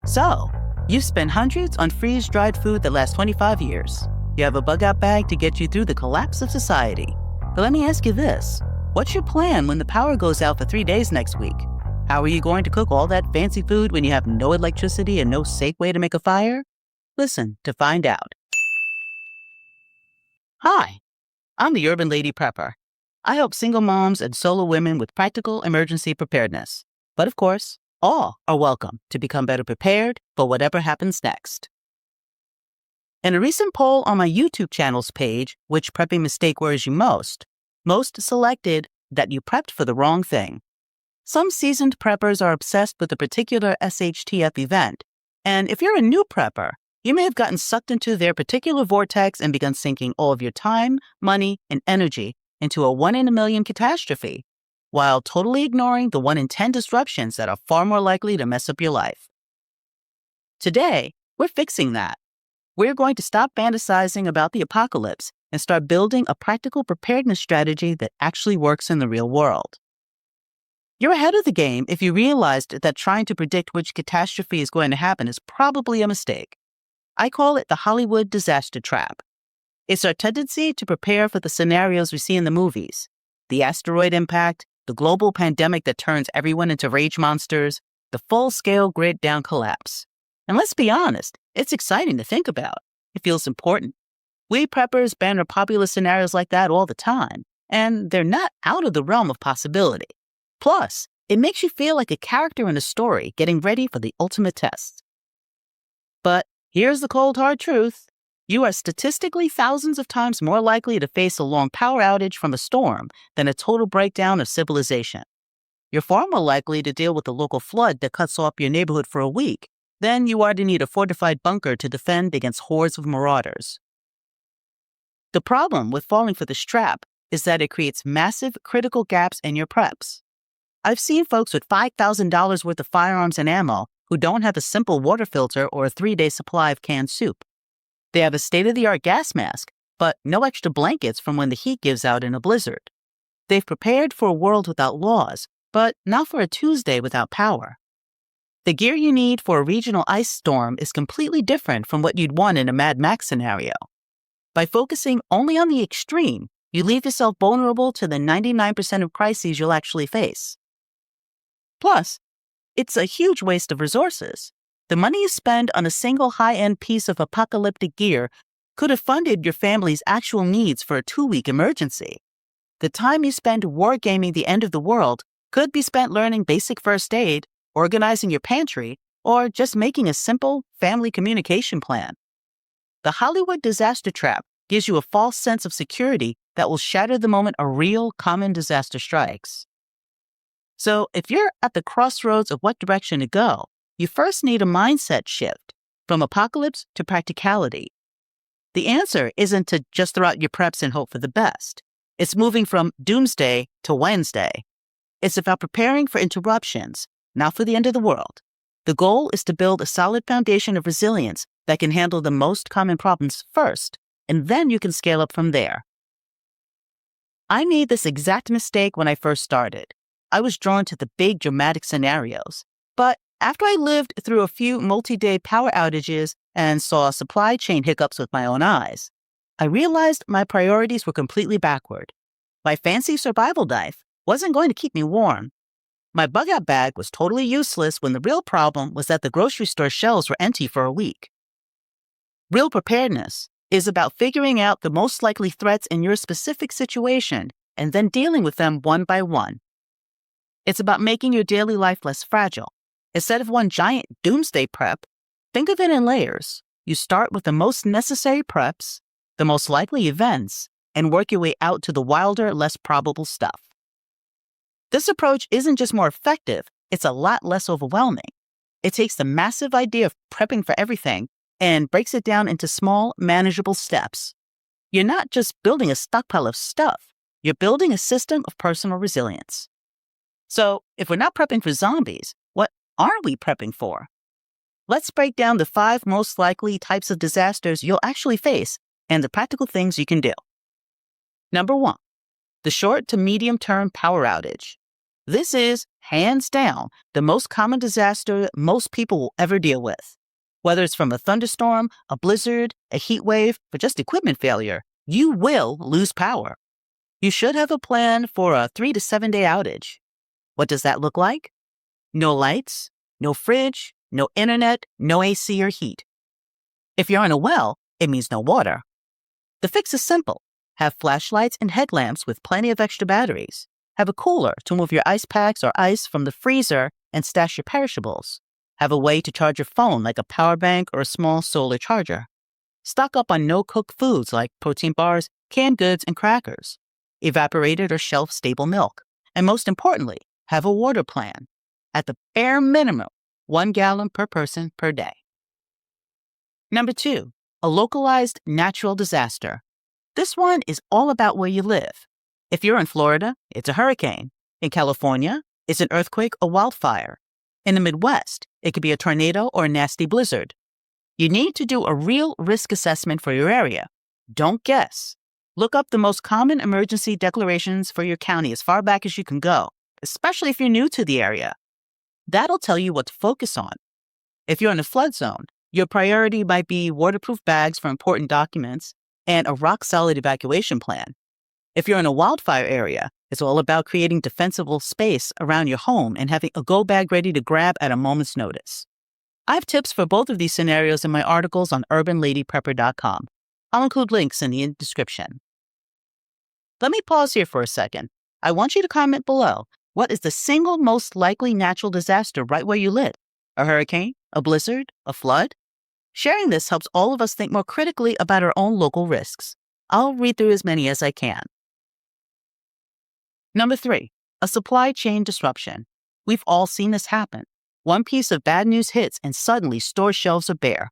So, you've spent hundreds on freeze-dried food that lasts 25 years. You have a bug-out bag to get you through the collapse of society. But let me ask you this. What's your plan when the power goes out for 3 days next week? How are you going to cook all that fancy food when you have no electricity and no safe way to make a fire? Listen to find out. Hi, I'm the Urban Lady Prepper. I help single moms and solo women with practical emergency preparedness. But of course, all are welcome to become better prepared for whatever happens next. In a recent poll on my YouTube channel's page, which prepping mistake worries you most selected that you prepped for the wrong thing. Some seasoned preppers are obsessed with a particular SHTF event, and if you're a new prepper, you may have gotten sucked into their particular vortex and begun sinking all of your time, money, and energy into a 1 in a million catastrophe, while totally ignoring the 1 in 10 disruptions that are far more likely to mess up your life. Today, we're fixing that. We're going to stop fantasizing about the apocalypse and start building a practical preparedness strategy that actually works in the real world. You're ahead of the game if you realized that trying to predict which catastrophe is going to happen is probably a mistake. I call it the Hollywood disaster trap. It's our tendency to prepare for the scenarios we see in the movies: the asteroid impact, the global pandemic that turns everyone into rage monsters, the full-scale grid-down collapse. And let's be honest, it's exciting to think about. It feels important. We preppers banter popular scenarios like that all the time, and they're not out of the realm of possibility. Plus, it makes you feel like a character in a story getting ready for the ultimate test. But here's the cold, hard truth. You are statistically thousands of times more likely to face a long power outage from a storm than a total breakdown of civilization. You're far more likely to deal with a local flood that cuts off your neighborhood for a week than you are to need a fortified bunker to defend against hordes of marauders. The problem with falling for this trap is that it creates massive critical gaps in your preps. I've seen folks with $5,000 worth of firearms and ammo who don't have a simple water filter or a 3-day supply of canned soup. They have a state-of-the-art gas mask, but no extra blankets from when the heat gives out in a blizzard. They've prepared for a world without laws, but not for a Tuesday without power. The gear you need for a regional ice storm is completely different from what you'd want in a Mad Max scenario. By focusing only on the extreme, you leave yourself vulnerable to the 99% of crises you'll actually face. Plus, it's a huge waste of resources. The money you spend on a single high-end piece of apocalyptic gear could have funded your family's actual needs for a 2-week emergency. The time you spend wargaming the end of the world could be spent learning basic first aid, organizing your pantry, or just making a simple family communication plan. The Hollywood disaster trap gives you a false sense of security that will shatter the moment a real common disaster strikes. So if you're at the crossroads of what direction to go, you first need a mindset shift from apocalypse to practicality. The answer isn't to just throw out your preps and hope for the best. It's moving from Doomsday to Wednesday. It's about preparing for interruptions, not for the end of the world. The goal is to build a solid foundation of resilience that can handle the most common problems first, and then you can scale up from there. I made this exact mistake when I first started. I was drawn to the big dramatic scenarios, but after I lived through a few multi-day power outages and saw supply chain hiccups with my own eyes, I realized my priorities were completely backward. My fancy survival knife wasn't going to keep me warm. My bug-out bag was totally useless when the real problem was that the grocery store shelves were empty for a week. Real preparedness is about figuring out the most likely threats in your specific situation and then dealing with them one by one. It's about making your daily life less fragile. Instead of one giant doomsday prep, think of it in layers. You start with the most necessary preps, the most likely events, and work your way out to the wilder, less probable stuff. This approach isn't just more effective, it's a lot less overwhelming. It takes the massive idea of prepping for everything and breaks it down into small, manageable steps. You're not just building a stockpile of stuff, you're building a system of personal resilience. So, if we're not prepping for zombies, what are we prepping for? Let's break down the 5 most likely types of disasters you'll actually face and the practical things you can do. Number 1, the short to medium-term power outage. This is, hands down, the most common disaster most people will ever deal with. Whether it's from a thunderstorm, a blizzard, a heat wave, or just equipment failure, you will lose power. You should have a plan for a 3 to 7 day outage. What does that look like? No lights, no fridge, no internet, no AC or heat. If you're on a well, it means no water. The fix is simple. Have flashlights and headlamps with plenty of extra batteries. Have a cooler to move your ice packs or ice from the freezer and stash your perishables. Have a way to charge your phone like a power bank or a small solar charger. Stock up on no-cook foods like protein bars, canned goods, and crackers. Evaporated or shelf-stable milk. And most importantly, have a water plan. At the bare minimum, 1 gallon per person per day. Number 2, a localized natural disaster. This one is all about where you live. If you're in Florida, it's a hurricane. In California, it's an earthquake or wildfire. In the Midwest, it could be a tornado or a nasty blizzard. You need to do a real risk assessment for your area. Don't guess. Look up the most common emergency declarations for your county as far back as you can go, especially if you're new to the area. That'll tell you what to focus on. If you're in a flood zone, your priority might be waterproof bags for important documents and a rock-solid evacuation plan. If you're in a wildfire area, it's all about creating defensible space around your home and having a go bag ready to grab at a moment's notice. I have tips for both of these scenarios in my articles on urbanladyprepper.com. I'll include links in the description. Let me pause here for a second. I want you to comment below. What is the single most likely natural disaster right where you live? A hurricane? A blizzard? A flood? Sharing this helps all of us think more critically about our own local risks. I'll read through as many as I can. Number 3, a supply chain disruption. We've all seen this happen. One piece of bad news hits and suddenly store shelves are bare.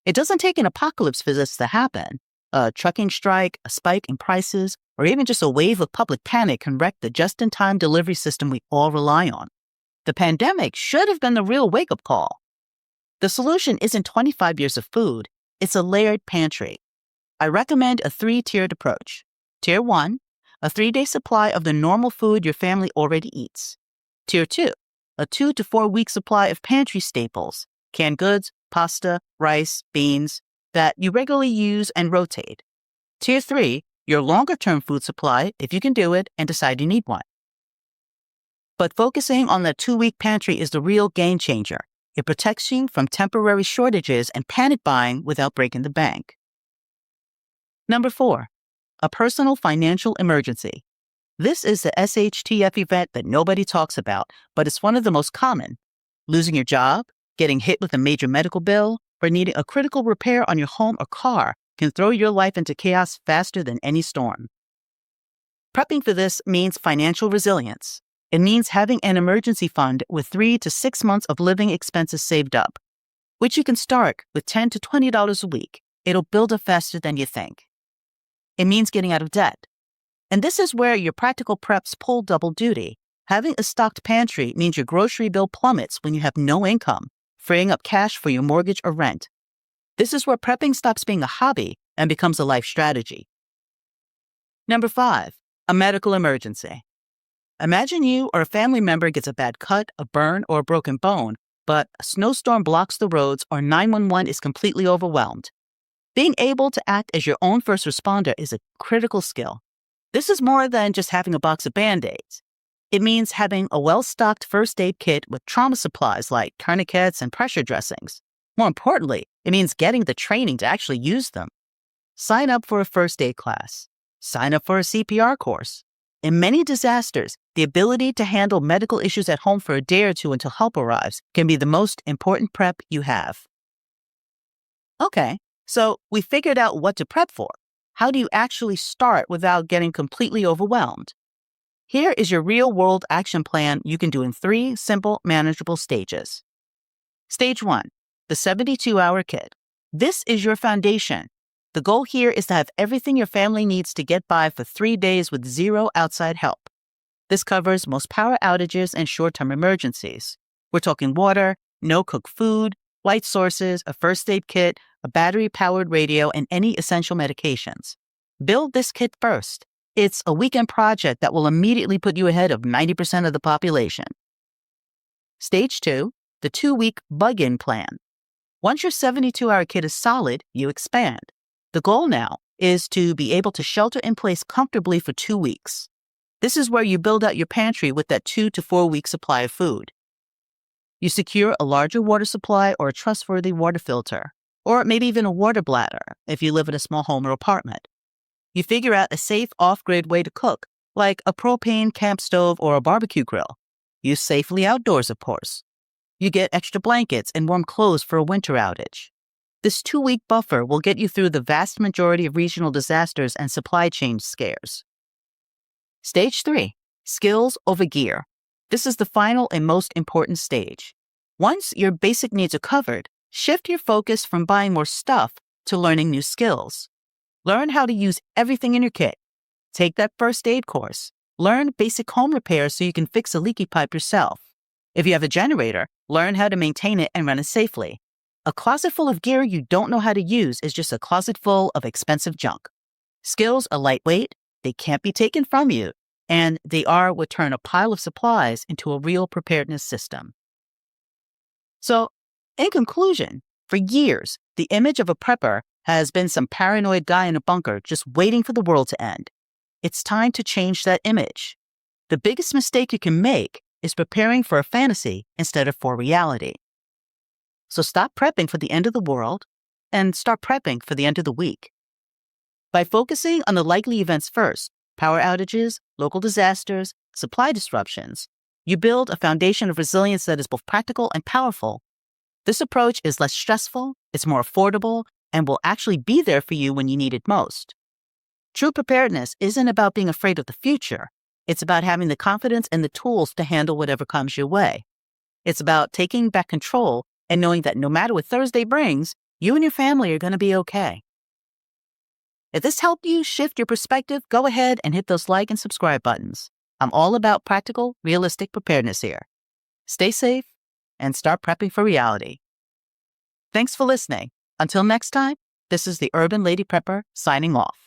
It doesn't take an apocalypse for this to happen. A trucking strike, a spike in prices, or even just a wave of public panic can wreck the just-in-time delivery system we all rely on. The pandemic should have been the real wake-up call. The solution isn't 25 years of food, it's a layered pantry. I recommend a 3-tiered approach. Tier 1, a 3-day supply of the normal food your family already eats. Tier 2, a 2 to 4 week supply of pantry staples, canned goods, pasta, rice, beans, that you regularly use and rotate. Tier 3, your longer-term food supply if you can do it and decide you need one. But focusing on the 2-week pantry is the real game changer. It protects you from temporary shortages and panic buying without breaking the bank. Number 4, a personal financial emergency. This is the SHTF event that nobody talks about, but it's one of the most common. Losing your job, getting hit with a major medical bill, or needing a critical repair on your home or car can throw your life into chaos faster than any storm. Prepping for this means financial resilience. It means having an emergency fund with 3 to 6 months of living expenses saved up, which you can start with $10 to $20 a week. It'll build up faster than you think. It means getting out of debt. And this is where your practical preps pull double duty. Having a stocked pantry means your grocery bill plummets when you have no income, freeing up cash for your mortgage or rent. This is where prepping stops being a hobby and becomes a life strategy. Number 5, a medical emergency. Imagine you or a family member gets a bad cut, a burn, or a broken bone, but a snowstorm blocks the roads or 911 is completely overwhelmed. Being able to act as your own first responder is a critical skill. This is more than just having a box of Band-Aids. It means having a well-stocked first aid kit with trauma supplies like tourniquets and pressure dressings. More importantly, it means getting the training to actually use them. Sign up for a first aid class. Sign up for a CPR course. In many disasters, the ability to handle medical issues at home for a day or two until help arrives can be the most important prep you have. Okay, so we figured out what to prep for. How do you actually start without getting completely overwhelmed? Here is your real-world action plan you can do in 3 simple, manageable stages. Stage 1, the 72-hour kit. This is your foundation. The goal here is to have everything your family needs to get by for 3 days with 0 outside help. This covers most power outages and short-term emergencies. We're talking water, no-cook food, light sources, a first aid kit, a battery-powered radio, and any essential medications. Build this kit first. It's a weekend project that will immediately put you ahead of 90% of the population. Stage 2, the 2-week bug-in plan. Once your 72-hour kit is solid, you expand. The goal now is to be able to shelter in place comfortably for 2 weeks. This is where you build out your pantry with that 2 to 4 week supply of food. You secure a larger water supply or a trustworthy water filter, or maybe even a water bladder if you live in a small home or apartment. You figure out a safe off-grid way to cook, like a propane camp stove or a barbecue grill. Use safely outdoors, of course. You get extra blankets and warm clothes for a winter outage. This 2-week buffer will get you through the vast majority of regional disasters and supply chain scares. Stage 3, skills over gear. This is the final and most important stage. Once your basic needs are covered, shift your focus from buying more stuff to learning new skills. Learn how to use everything in your kit. Take that first aid course. Learn basic home repairs so you can fix a leaky pipe yourself. If you have a generator, learn how to maintain it and run it safely. A closet full of gear you don't know how to use is just a closet full of expensive junk. Skills are lightweight, they can't be taken from you, and they are what turn a pile of supplies into a real preparedness system. So, in conclusion, for years, the image of a prepper has been some paranoid guy in a bunker just waiting for the world to end. It's time to change that image. The biggest mistake you can make is preparing for a fantasy instead of for reality. So stop prepping for the end of the world and start prepping for the end of the week. By focusing on the likely events first, power outages, local disasters, supply disruptions, you build a foundation of resilience that is both practical and powerful. This approach is less stressful, it's more affordable, and will actually be there for you when you need it most. True preparedness isn't about being afraid of the future. It's about having the confidence and the tools to handle whatever comes your way. It's about taking back control and knowing that no matter what Thursday brings, you and your family are going to be okay. If this helped you shift your perspective, go ahead and hit those like and subscribe buttons. I'm all about practical, realistic preparedness here. Stay safe and start prepping for reality. Thanks for listening. Until next time, this is the Urban Lady Prepper signing off.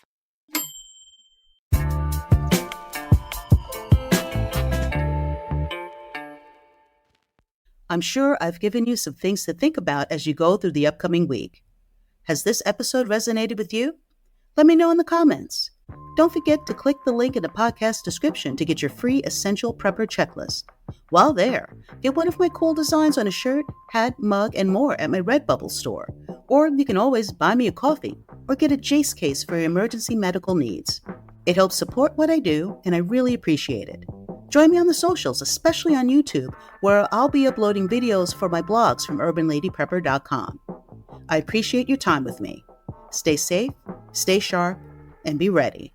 I'm sure I've given you some things to think about as you go through the upcoming week. Has this episode resonated with you? Let me know in the comments. Don't forget to click the link in the podcast description to get your free Essential Prepper checklist. While there, get one of my cool designs on a shirt, hat, mug, and more at my Redbubble store. Or you can always buy me a coffee or get a Jace case for your emergency medical needs. It helps support what I do, and I really appreciate it. Join me on the socials, especially on YouTube, where I'll be uploading videos for my blogs from urbanladyprepper.com. I appreciate your time with me. Stay safe, stay sharp, and be ready.